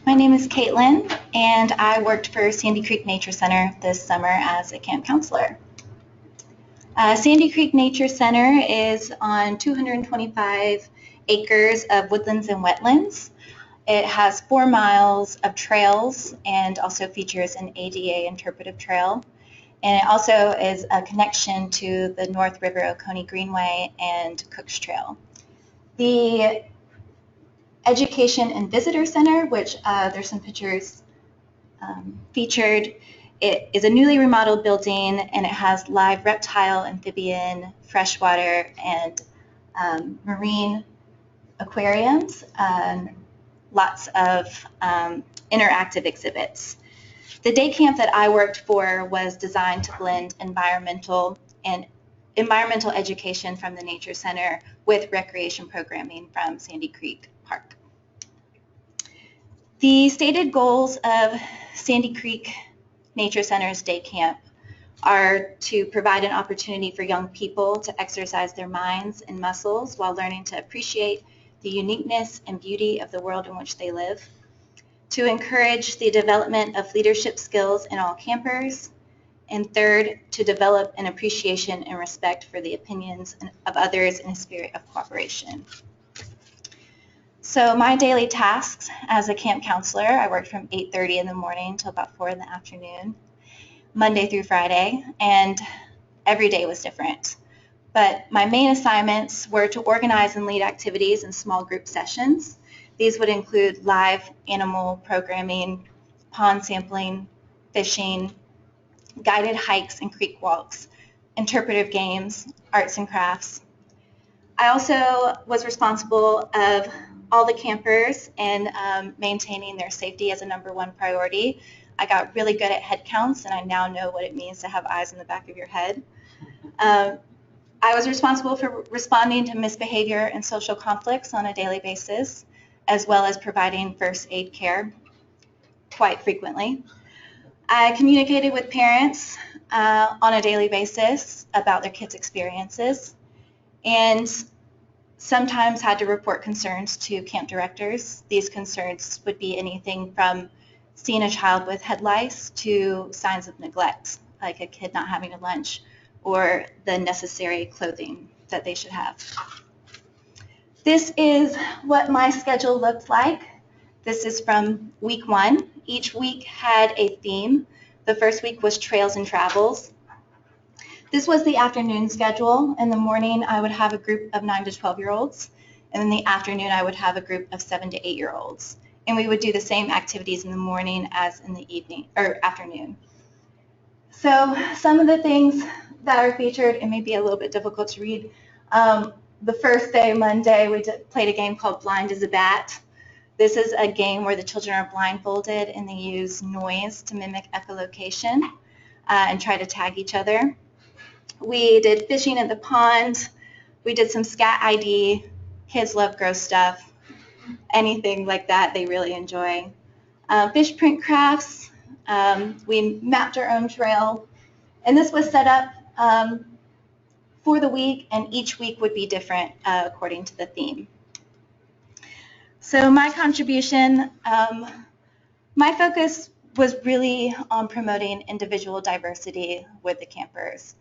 My name is Caitlin, and I worked for Sandy Creek Nature Center this summer as a camp counselor. Sandy Creek Nature Center is on 225 acres of woodlands and wetlands. It has 4 miles of trails and also features an ADA interpretive trail. And it also is a connection to the North River Oconee Greenway and Cook's Trail. The Education and Visitor Center, which there's some pictures featured. It is a newly remodeled building, and it has live reptile, amphibian, freshwater, and marine aquariums, and lots of interactive exhibits. The day camp that I worked for was designed to blend environmental education from the Nature Center with recreation programming from Sandy Creek Park. The stated goals of Sandy Creek Nature Center's day camp are to provide an opportunity for young people to exercise their minds and muscles while learning to appreciate the uniqueness and beauty of the world in which they live, to encourage the development of leadership skills in all campers, and third, to develop an appreciation and respect for the opinions of others in a spirit of cooperation. So my daily tasks as a camp counselor, I worked from 8:30 in the morning till about 4 in the afternoon, Monday through Friday, and every day was different. But my main assignments were to organize and lead activities in small group sessions. These would include live animal programming, pond sampling, fishing, guided hikes and creek walks, interpretive games, arts and crafts. I also was responsible of all the campers and maintaining their safety as a #1 priority. I got really good at head counts, and I now know what it means to have eyes in the back of your head. I was responsible for responding to misbehavior and social conflicts on a daily basis, as well as providing first aid care quite frequently. I communicated with parents on a daily basis about their kids' experiences, and sometimes had to report concerns to camp directors. These concerns would be anything from seeing a child with head lice to signs of neglect, like a kid not having a lunch or the necessary clothing that they should have. This is what my schedule looked like. This is from week 1. Each week had a theme. The first week was trails and travels. This was the afternoon schedule. In the morning, I would have a group of 9 to 12-year-olds, and in the afternoon, I would have a group of 7 to 8-year-olds. And we would do the same activities in the morning as in the evening or afternoon. So some of the things that are featured, it may be a little bit difficult to read. The first day, Monday, we played a game called Blind as a Bat. This is a game where the children are blindfolded and they use noise to mimic echolocation and try to tag each other. We did fishing in the pond. We did some scat ID. Kids love gross stuff. Anything like that they really enjoy. Fish print crafts. We mapped our own trail. And this was set up for the week, and each week would be different according to the theme. So my contribution, my focus was really on promoting individual diversity with the campers.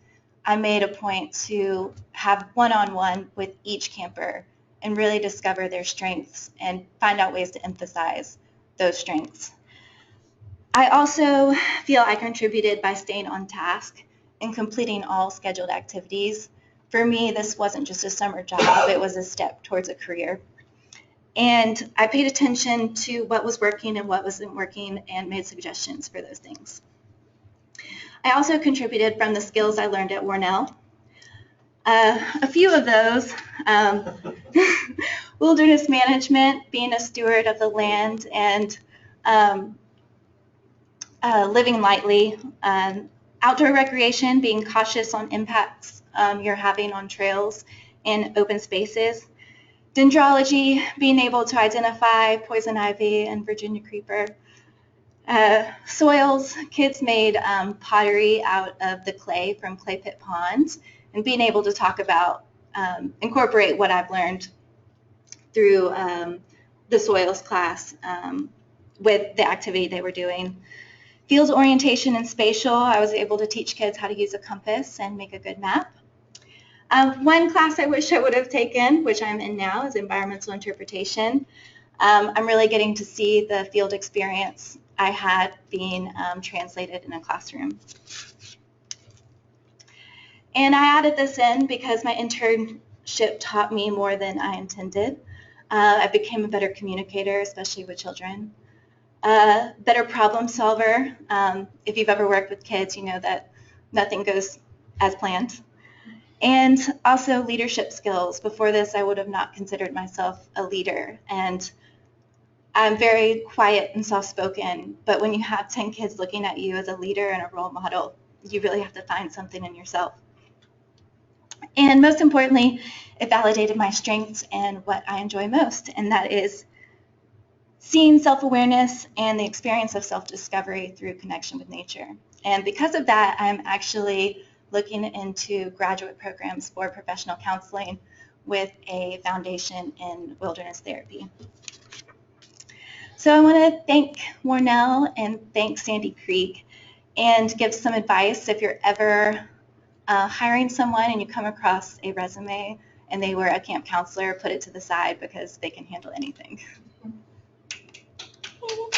I made a point to have one-on-one with each camper and really discover their strengths and find out ways to emphasize those strengths. I also feel I contributed by staying on task and completing all scheduled activities. For me, this wasn't just a summer job, it was a step towards a career. And I paid attention to what was working and what wasn't working and made suggestions for those things. I also contributed from the skills I learned at Warnell. A few of those, wilderness management, being a steward of the land, and living lightly, outdoor recreation, being cautious on impacts you're having on trails and open spaces, dendrology, being able to identify poison ivy and Virginia creeper, soils, kids made pottery out of the clay from clay pit ponds, and being able to talk about, incorporate what I've learned through the soils class with the activity they were doing. Field orientation and spatial, I was able to teach kids how to use a compass and make a good map. One class I wish I would have taken, which I'm in now, is environmental interpretation. I'm really getting to see the field experience I had being translated in a classroom. And I added this in because my internship taught me more than I intended. I became a better communicator, especially with children. Better problem solver. If you've ever worked with kids, you know that nothing goes as planned. And also leadership skills. Before this, I would have not considered myself a leader. And I'm very quiet and soft-spoken, but when you have 10 kids looking at you as a leader and a role model, you really have to find something in yourself. And most importantly, it validated my strengths and what I enjoy most, and that is seeing self-awareness and the experience of self-discovery through connection with nature. And because of that, I'm actually looking into graduate programs for professional counseling with a foundation in wilderness therapy. So I want to thank Warnell and thank Sandy Creek and give some advice if you're ever hiring someone and you come across a resume and they were a camp counselor, put it to the side because they can handle anything.